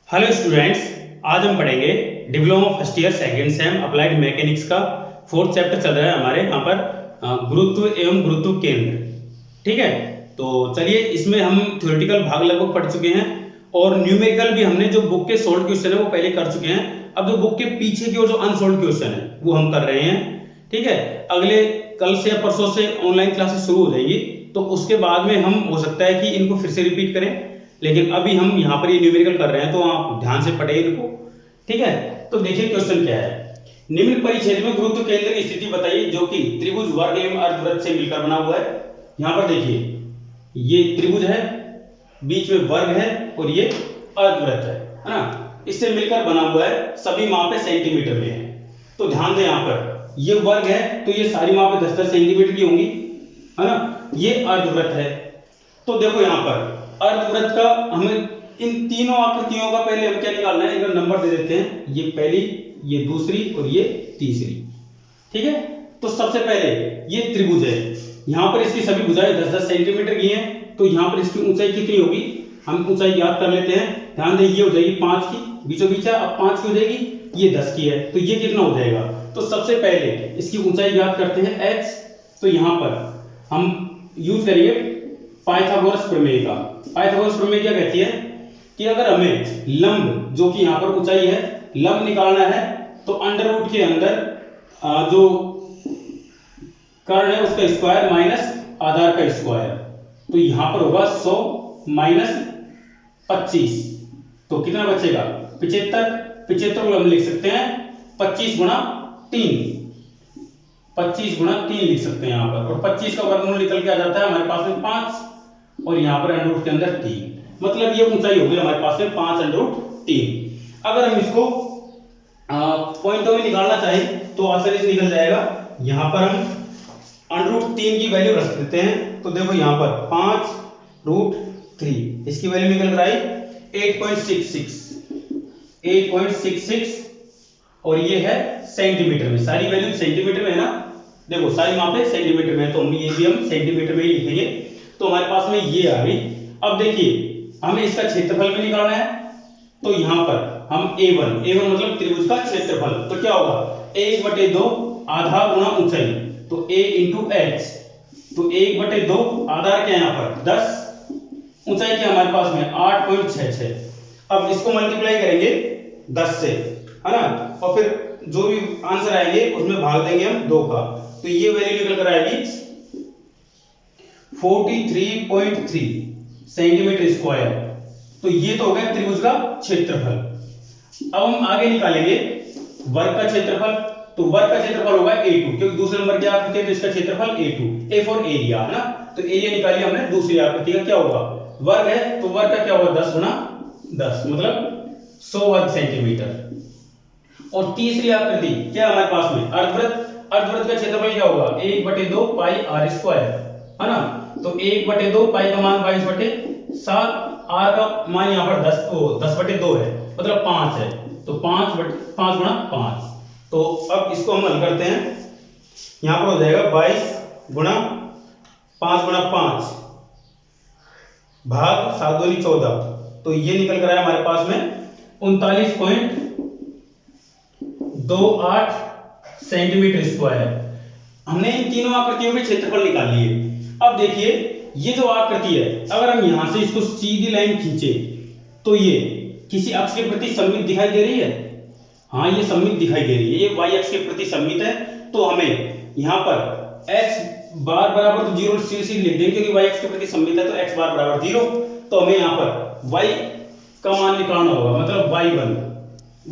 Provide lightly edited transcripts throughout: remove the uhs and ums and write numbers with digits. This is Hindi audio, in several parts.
हेलो स्टूडेंट्स, आज हम पढ़ेंगे diploma first year second same applied mechanics का फोर्थ चैप्टर चल रहा है हमारे यहाँ पर गुरुत्व एवं गुरुत्व केंद्र। ठीक है, तो चलिए इसमें हम थ्योरेटिकल भाग लगभग पढ़ चुके हैं और न्यूमेरिकल भी हमने जो बुक के सोल्व क्वेश्चन है वो पहले कर चुके हैं। अब जो बुक के पीछे की ओर जो अनसोल्व क्वेश्चन है वो हम कर रहे हैं। ठीक है, अगले कल से या परसों से ऑनलाइन क्लासेस शुरू हो जाएंगी, तो उसके बाद में हम हो सकता है कि इनको फिर से रिपीट करें, लेकिन अभी हम यहाँ पर ये न्यूमेरिकल कर रहे हैं तो आप ध्यान से पढ़े इनको। ठीक है, तो देखिए क्वेश्चन क्या है। निम्न परिच्छेद में गुरुत्व केंद्र की स्थिति बताइए जो कि त्रिभुज वर्ग एवं अर्धवृत्त से मिलकर बना हुआ है। यहाँ पर देखिए ये त्रिभुज है, बीच में वर्ग है और ये अर्धवृत्त है ना, इससे मिलकर बना हुआ है। सभी मापे सेंटीमीटर में है, तो ध्यान दें यहाँ पर ये वर्ग है तो ये सारी मापे 10-10 सेंटीमीटर की होंगी, है ना। ये अर्धवृत्त है, तो देखो यहाँ पर अर्धवृत्त का हमें इन तीनों आकृतियों का पहले हम क्या निकालना है, इनका नंबर दे देते हैं। ये पहली, ये दूसरी और ये तीसरी। ठीक है, तो सबसे पहले ये त्रिभुज है, यहाँ पर इसकी सभी भुजाएं 10-10 सेंटीमीटर की हैं, तो यहाँ पर इसकी ऊंचाई कितनी होगी हम ऊंचाई याद कर लेते हैं। ध्यान दें ये हो जाएगी 5 की, बीचों बीच है, अब 5 की हो जाएगी, ये 10 की है, तो ये कितना हो जाएगा। तो सबसे पहले इसकी ऊंचाई याद करते हैं h, तो यहाँ पर हम यूज करेंगे पाइथागोरस प्रमेय का। पाइथागोरस प्रमेय क्या कहती है कि अगर हमें लंब जो कि यहाँ पर ऊंचाई है लंब निकालना है तो अंडर रूट के अंदर जो कर्ण है उसका स्क्वायर माइनस आधार का स्क्वायर, तो यहाँ पर होगा 100 माइनस 25, तो कितना बचेगा 75। 75 को हम लिख सकते हैं 25 गुणा 3, 25 गुणा 3 लिख सकते हैं यहाँ पर, और 25 का वर्गमूल निकल के आ जाता है हमारे पास में 5 और यहाँ पर अंडर रूट के अंदर 3, मतलब ये ऊंचाई होगी हमारे पास में 5 अंडर रूट 3। अगर हम इसको पॉइंटों में निकालना चाहें तो आसानी से निकल जाएगा। यहाँ पर हम अंडर रूट 3 की वैल्यू रख देते हैं, तो देखो यहाँ पर 5 रूट 3 इसकी वैल्यू निकल कर आई 8.66 और ये है सेंटीमीटर में, सारी वैल्यू सेंटीमीटर में है ना। देखो सारी मापे सेंटीमीटर में है, तो हम ये भी हम सेंटीमीटर में ही लिखेंगे, तो हमारे पास में ये आ गई। अब देखिए हमें इसका क्षेत्रफल भी निकालना है, तो यहाँ पर हम a1 मतलब त्रिभुज का क्षेत्रफल, तो क्या होगा 1/2 आधार गुणा ऊंचाई, तो a इंटू h, तो 1/2 आधार क्या है यहाँ पर 10, ऊंचाई क्या हमारे पास में 8.66। अब इसको मल्टीप्लाई करेंगे 10 से, है ना, और फिर जो भी आंसर आएंगे उसमें भाग देंगे हम 2 का, तो ये वैल्यू निकल कर आएगी 43.3 सेंटीमीटर स्क्वायर। तो ये तो हो गया त्रिभुज का क्षेत्रफल। अब हम आगे निकालेंगे वर्ग का क्षेत्रफल, तो वर्ग का क्षेत्रफल होगा A2, क्योंकि दूसरे नंबर की आकृति है तो इसका क्षेत्रफल A2, A फॉर एरिया, है ना। तो एरिया निकालिए हमने दूसरी आकृति का, क्या होगा वर्ग है तो वर्ग का क्या होगा 10 गुणा 10 मतलब 100 वर्ग सेंटीमीटर। और तीसरी आकृति क्या है हमारे पास में अर्धवृत्त, अर्धवृत्त का क्षेत्रफल क्या होगा 1/2 पाई r स्क्वायर, है ना। तो 1/2 पाई का मान 22/7, r का मान यहाँ पर 10/2 है मतलब 5 है, तो 5 गुणा 5। तो अब इसको हम हल करते हैं, यहाँ पर हो जाएगा 22 गुणा 5 गुणा 5 भाग 7 दूनी 14, तो ये निकल कर आया हमारे पास में 39.28 सेंटीमीटर स्क्वायर। हमने इन तीनों आकृतियों के क्षेत्रफल निकाल लिए। अब देखिए ये जो आकृति है अगर हम यहां से इसको सीधी लाइन खींचे तो ये किसी अक्ष के प्रति सममित दिखाई दे रही है, हाँ ये सममित दिखाई दे रही है, ये y अक्ष के प्रति सममित है। तो हमें यहाँ पर x बार बराबर तो 0 सीधे लिख देंगे क्योंकि y अक्ष के प्रति सममित है, तो x बार बराबर 0, तो हमें यहाँ पर y का मान निकालना होगा, मतलब y1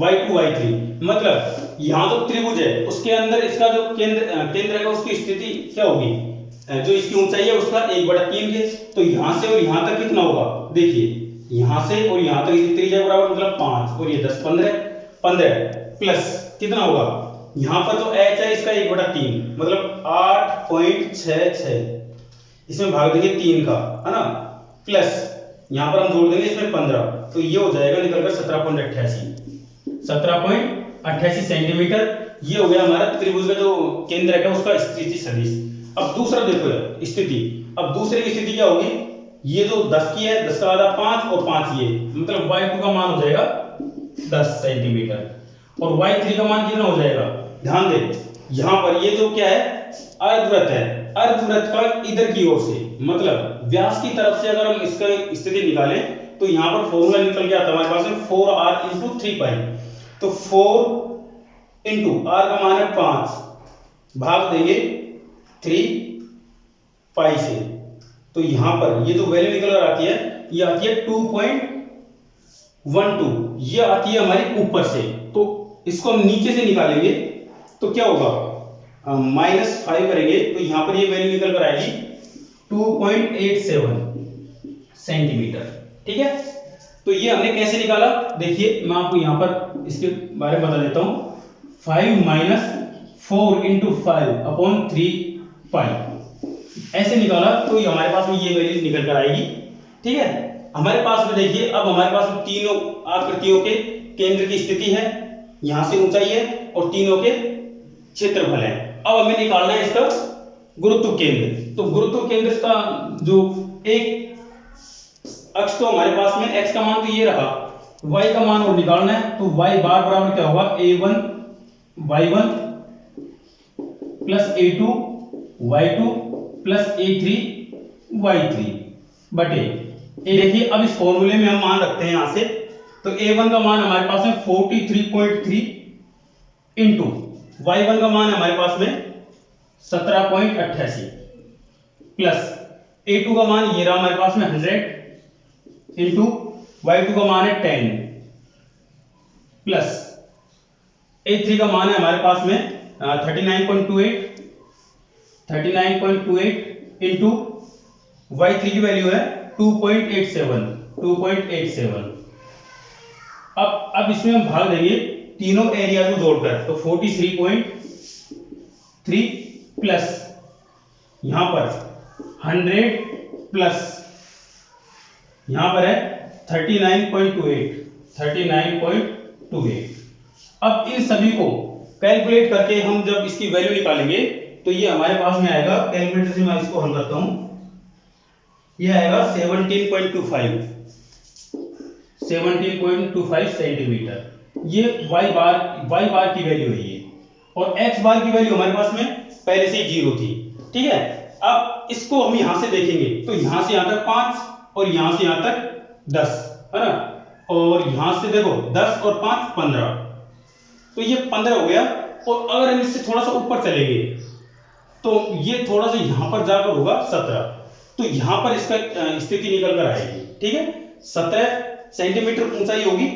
y2 y3, मतलब यहाँ तो त्रिभुज है उसके अंदर इसका जो केंद्र है उसकी स्थिति क्या होगी, जो इसकी ऊंचाई है उसका 1/3 है, तो यहां से और यहां तक कितना होगा, देखिए यहां से और यहां तक इसकी त्रिज्या बराबर मतलब 5 और ये 10 15 प्लस कितना होगा यहां पर जो h है इसका 1/3 मतलब 8.66, इसमें भाग देंगे 3 का, है ना, प्लस यहां पर हम जोड़ देंगे इसमें 15, तो ये हो जाएगा निकलकर 17.88 सेंटीमीटर। ये हो गया हमारा त्रिभुज का जो केंद्र है उसका स्थिति सदिश। अब दूसरा देखो स्थिति, अब दूसरे की स्थिति क्या होगी, ये जो 10 की है, 10 का आधा 5 और 5 ये, मतलब y2 का मान हो जाएगा 10 सेंटीमीटर और y3 का मान कितना हो जाएगा। ध्यान दे यहां पर ये जो क्या है अर्धवृत्त है, अर्धवृत्त का इधर की ओर से मतलब व्यास की तरफ से अगर हम इसका स्थिति निकालें तो यहां पर फॉर्मूला निकल गया था हमारे पास में 4r इंटू 3 पाई। तो 4 इंटू r का मान है 5 भाग देंगे 3 पाई से, तो यहां पर ये जो वैल्यू निकल कर आती है ये आती है 2.12, ये आती है हमारी ऊपर से। तो इसको हम नीचे से निकालेंगे तो क्या होगा, -5 करेंगे तो यहां पर ये वैल्यू निकल कर आएगी 2.87 सेंटीमीटर। ठीक है, तो ये हमने कैसे निकाला देखिए मैं आपको यहां पर इसके बारे में बता देता हूं। 5 - 4 × 5/3 पाई ऐसे निकाला तो हमारे पास में ये वैल्यू निकल कर आएगी। ठीक है, हमारे पास में देखिए अब हमारे पास में तीनों आकृतियों के केंद्र की स्थिति है, यहां से ऊंचाई है और तीनों के क्षेत्रफल है। अब हमें निकालना है इसका गुरुत्व केंद्र। तो गुरुत्व केंद्र का जो एक अक्ष तो हमारे पास में x का मान तो ये रहा, y का मान और निकालना है। तो y बार बराबर क्या होगा a1 y1 plus a2 y2 plus a3 y3 बटे ए। देखिए अब इस फॉर्मूले में हम मान रखते हैं यहां से, तो a1 का मान हमारे पास में 43.3 इंटू y1 का मान है हमारे पास में 17.88 प्लस a2 का मान ये रहा हमारे पास में 100 इंटू y2 का मान है 10 प्लस a3 का मान है हमारे पास में 39.28 इंटू y3 की वैल्यू है 2.87। अब इसमें हम भाग देंगे तीनों एरिया को जोड़कर, तो 43.3 प्लस यहां पर 100 प्लस यहां पर है 39.28। अब इन सभी को कैलकुलेट करके हम जब इसकी वैल्यू निकालेंगे तो ये हमारे पास में आएगा, कैलकुलेटर से मैं इसको हल करता हूं, ये आएगा 17.25 सेंटीमीटर। ये y बार की वैल्यू है ये, और x बार की वैल्यू हमारे पास में पहले से ही 0 थी। ठीक है, अब इसको हम यहां से देखेंगे तो यहां से यहां तक 5 और यहां से यहां तक 10 है ना, और यहां से देखो 10 और 5 15, तो ये 15 हो गया। और अगर हम इससे थोड़ा सा ऊपर चलेंगे तो ये थोड़ा सा यहां पर जाकर होगा 17, तो यहां पर इसका स्थिति निकल कर आएगी। ठीक है, 17 सेंटीमीटर ऊंचाई होगी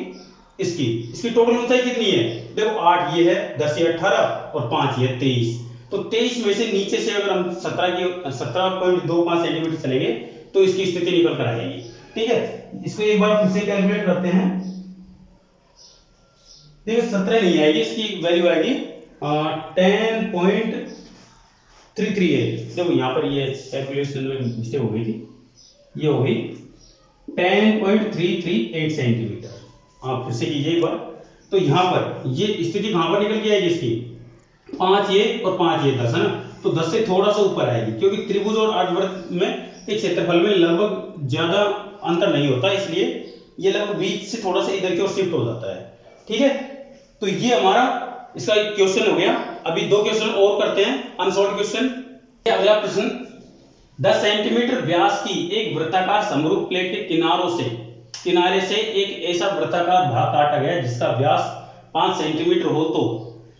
इसकी टोटल ऊंचाई कितनी है देखो, 8 ये है, 10 ये 18 और 5 ये 23। तो 23 में से नीचे से अगर हम 17.25 सेंटीमीटर चलेंगे तो इसकी स्थिति निकल कर आएगी। ठीक है, इसको एक बार फिर से कैलकुलेट करते हैं। देखिए 17 नहीं आएगी, इसकी वैल्यू आएगी 10.338। देखो यहाँ पर ये कैलकुलेशन में मिस्टेक हो गई थी, ये हो गई 10.338 सेंटीमीटर। आप फिर से कीजिए एक बार। तो यहाँ पर ये स्थिति कहां पर निकल के आएगी इसकी, 5 ये और 5 ये 10 है ना, तो 10 से थोड़ा सा ऊपर आएगी, क्योंकि त्रिभुज और अर्धवृत्त में एक क्षेत्रफल में लगभग ज्यादा अंतर नहीं होता, इसलिए ये लगभग बीच से थोड़ा सा इधर की ओर शिफ्ट हो जाता है। ठीक है, तो ये हमारा इसका एक क्वेश्चन हो गया। अभी 2 क्वेश्चन और करते हैं, अनसॉल्व्ड क्वेश्चन। अगला प्रश्न, 10 सेंटीमीटर व्यास की एक वृत्ताकार समरूप प्लेट के किनारे से एक ऐसा वृत्ताकार भाग काटा गया जिसका व्यास 5 सेंटीमीटर हो, तो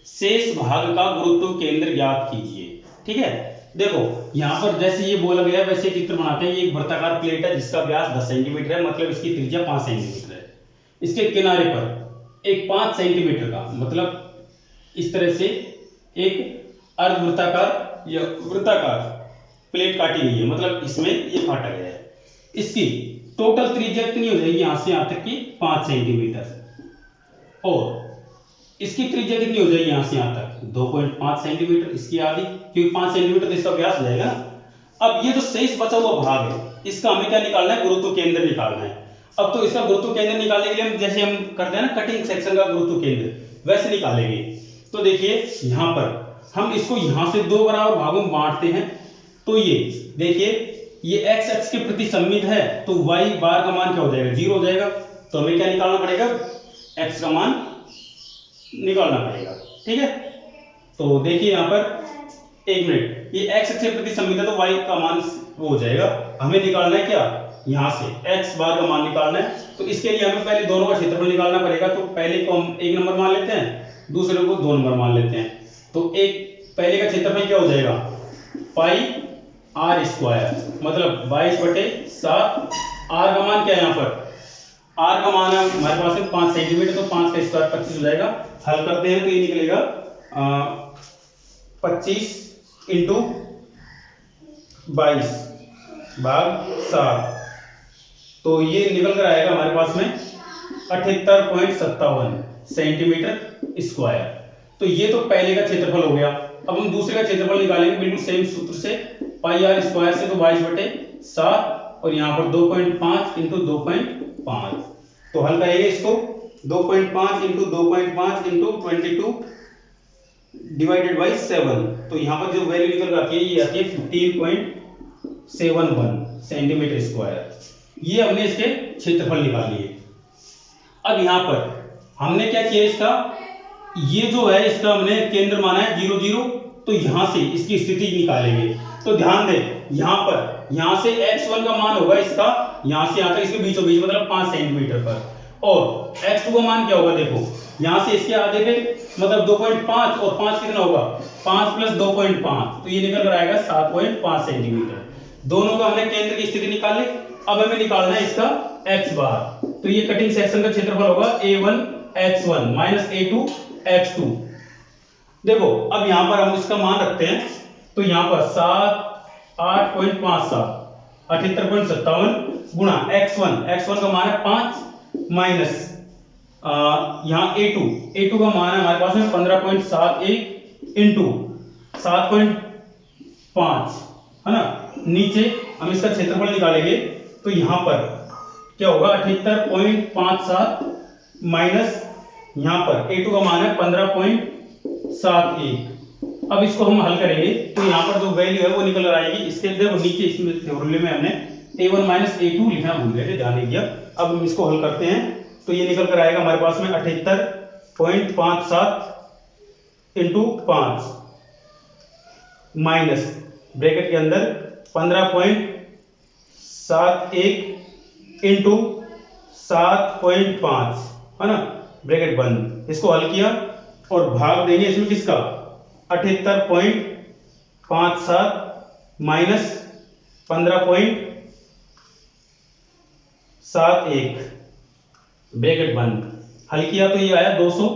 शेष भाग का गुरुत्व केंद्र ज्ञात कीजिए। ठीक है, देखो यहां पर जैसे ये बोला गया वैसे चित्र बनाते हैं। ये एक वृत्ताकार प्लेट है जिसका व्यास 10 सेंटीमीटर है, मतलब इसकी त्रिज्या 5 सेंटीमीटर है। इसके किनारे पर एक 5 सेंटीमीटर का, मतलब इस तरह से एक अर्धवृत्ताकार या वृत्ताकार प्लेट काटी गई है, मतलब इसमें ये काटा गया है। इसकी टोटल त्रिज्या कितनी हो जाएगी, यहां से यहां तक की 5 सेंटीमीटर, और इसकी त्रिज्या कितनी हो जाएगी यहां से यहां तक 2.5 सेंटीमीटर, इसकी आधी, क्योंकि 5 सेंटीमीटर तो इसका व्यास हो जाएगा ना। अब ये जो शेष बचा हुआ भाग है, इसका हमें क्या निकालना है, गुरुत्व केंद्र निकालना है। अब तो इसका गुरुत्व केंद्र निकालने के लिए हम जैसे हम करते हैं ना कटिंग सेक्शन का गुरुत्व केंद्र, वैसे निकालेंगे। तो देखिए यहां पर हम इसको यहां से 2 बराबर भागों में बांटते हैं, तो ये देखिए ये x अक्ष के प्रति सममित है तो y बार का मान क्या हो जाएगा, 0 हो जाएगा। तो हमें क्या निकालना पड़ेगा, x का मान निकालना पड़ेगा। ठीक है, तो देखिए यहाँ पर 1 मिनट, ये x अक्ष के प्रति सममित है तो y का मान वो हो जाएगा। हमें निकालना है क्या, यहाँ से x बार का मान निकालना है। तो इसके लिए हमें पहले दोनों का क्षेत्रफल निकालना पड़ेगा। तो पहले को हम 1 नंबर मान लेते हैं, दूसरे को 2 नंबर मान लेते हैं। तो एक पहले का क्षेत्रफल क्या हो जाएगा, पाई आर स्क्वायर, मतलब 22/7। आर का मान क्या है, यहाँ पर आर का मान है हमारे पास है 5 सेंटीमीटर, तो 5 का स्क्वायर 25 हो जाएगा। हल करते हैं तो ये निकलेगा 25 इंटू 22/7, तो ये निकल कर आएगा हमारे पास में 78.57 सेंटीमीटर स्क्वायर। तो ये तो पहले का क्षेत्रफल हो गया। अब हम दूसरे का क्षेत्रफल निकालेंगे बिल्कुल सेम सूत्र से, पाई आर स्क्वायर से, तो 22/7 और यहाँ पर 2.5 इंटू 2.5। तो हल करेंगे इसको, 2.5 इंटू 2.5 इंटू 22 डिवाइडेड बाई 7। तो यहाँ पर जो वैल्यू निकल आती है ये आती है 15.71 सेंटीमीटर स्क्वायर। ये हमने इसके क्षेत्रफल निकाल लिए। अब यहाँ पर हमने क्या किया, इसका ये जो है इसका हमने केंद्र माना है 0 0, तो यहां से इसकी स्थिति निकालेंगे। तो ध्यान दें यहां पर, यहां से x1 का मान होगा इसका, यहां से यहां तक इसके बीचों बीच मतलब 5 सेंटीमीटर पर, और x2 का मान क्या होगा, देखो यहां से इसके आधे पे मतलब 2.5, और 5 कितना होगा, 5 + 2.5, तो ये निकल कर आएगा 7.5 सेंटीमीटर। दोनों का हमने केंद्र की स्थिति निकाल ली। अब हमें निकालना है इसका x बार। तो ये कटिंग सेक्शन का क्षेत्रफल होगा a1 x1 minus a2 x2। देखो अब यहां पर हम इसका मान रखते हैं, तो यहां पर 8.57 78.57 गुणा x1 का मान है 5 माइनस यहां a2 का मान है हमारे पास में 15.71 इंटू 7.5 है ना। नीचे हम इसका क्षेत्रफल निकालेंगे तो यहां पर क्या होगा 78.57 माइनस यहां पर a2 का मान है 15.71। अब इसको हम हल करेंगे तो यहां पर जो वैल्यू है वो निकल कर आएगी। इसके देखो नीचे इसमें फॉर्मूले में हमने a1 माइनस a2 लिखना भूल गए थे, ध्यान नहीं दिया। अब हम इसको हल करते हैं तो ये निकल कर आएगा हमारे पास में 78.57 इंटू 5 माइनस ब्रैकेट के अंदर 15.71 इंटू 7.5 है ना, ब्रैकेट बंद। इसको हल किया और भाग देंगे इसमें किसका, 78.57 माइनस 15.71 ब्रैकेट बंद। हल किया तो ये आया 200।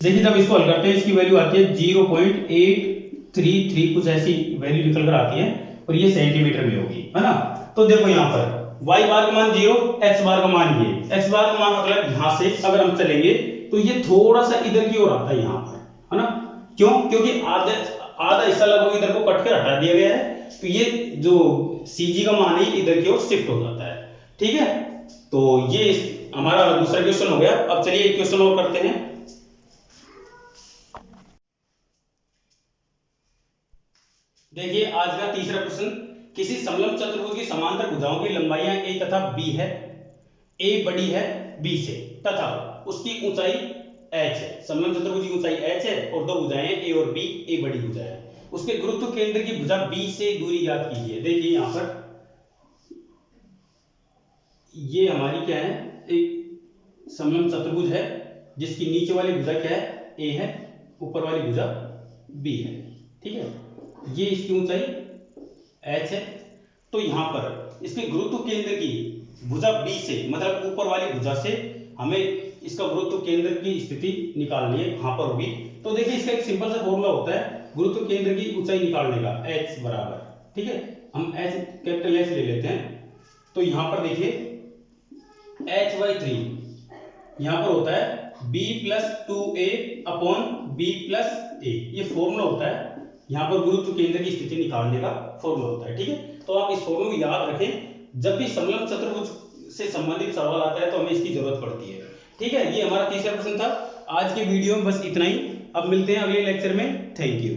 देखिए जब इसको हल करते हैं इसकी वैल्यू आती है 0.833 कुछ ऐसी वैल्यू निकल कर आती है, और ये सेंटीमीटर में होगी है ना। तो देखो यहाँ पर y बार का मान 0, x बार का मान ये, x बार का मान मतलब यहां से अगर हम चलेंगे तो ये थोड़ा सा इधर की ओर आता है यहाँ पर है ना। क्यों, क्योंकि आधा हिस्सा लगभग इधर को कट कर हटा दिया गया है, तो ये जो CG का मान है इधर की ओर शिफ्ट हो जाता है। ठीक है, तो ये हमारा दूसरा क्वेश्चन हो गया। अब चलिए एक क्वेश्चन और करते हैं। देखिए आज का तीसरा क्वेश्चन, किसी समलंब चतुर्भुज की समांतर भुजाओं की लंबाइयां a तथा b है, a बड़ी है b से तथा उसकी ऊंचाई h है। समलंब चतुर्भुज की ऊंचाई h है और दो भुजाएं a और b, a बड़ी भुजा है। उसके गुरुत्व केंद्र की भुजा b से दूरी ज्ञात कीजिए। देखिए यहां पर ये हमारी क्या है, एक समलंब चतुर्भुज है जिसकी नीचे वाली भुजा क्या है, a है, ऊपर वाली भुजा b है। ठीक है, ये इसकी ऊंचाई h है। तो यहां पर इसके गुरुत्व केंद्र की भुजा b से मतलब ऊपर वाली भुजा से हमें इसका गुरुत्व केंद्र की स्थिति निकालनी है, कहां पर होगी। तो देखिए इसका एक सिंपल सा फॉर्मूला होता है गुरुत्व केंद्र की ऊंचाई निकालने का, h बराबर, ठीक है, हम h कैपिटल H ले लेते हैं। तो यहां पर देखिए h/3 यहां पर होता है b + 2a upon b + a, ये फॉर्मूला होता है यहाँ पर गुरुत्व केंद्र की स्थिति निकालने का फॉर्मूला होता है। ठीक है, तो आप इस फॉर्मूले को याद रखें, जब भी समलंब चतुर्भुज से संबंधित सवाल आता है तो हमें इसकी जरूरत पड़ती है। ठीक है, ये हमारा तीसरा प्रश्न था। आज के वीडियो में बस इतना ही। अब मिलते हैं अगले लेक्चर में। Thank you.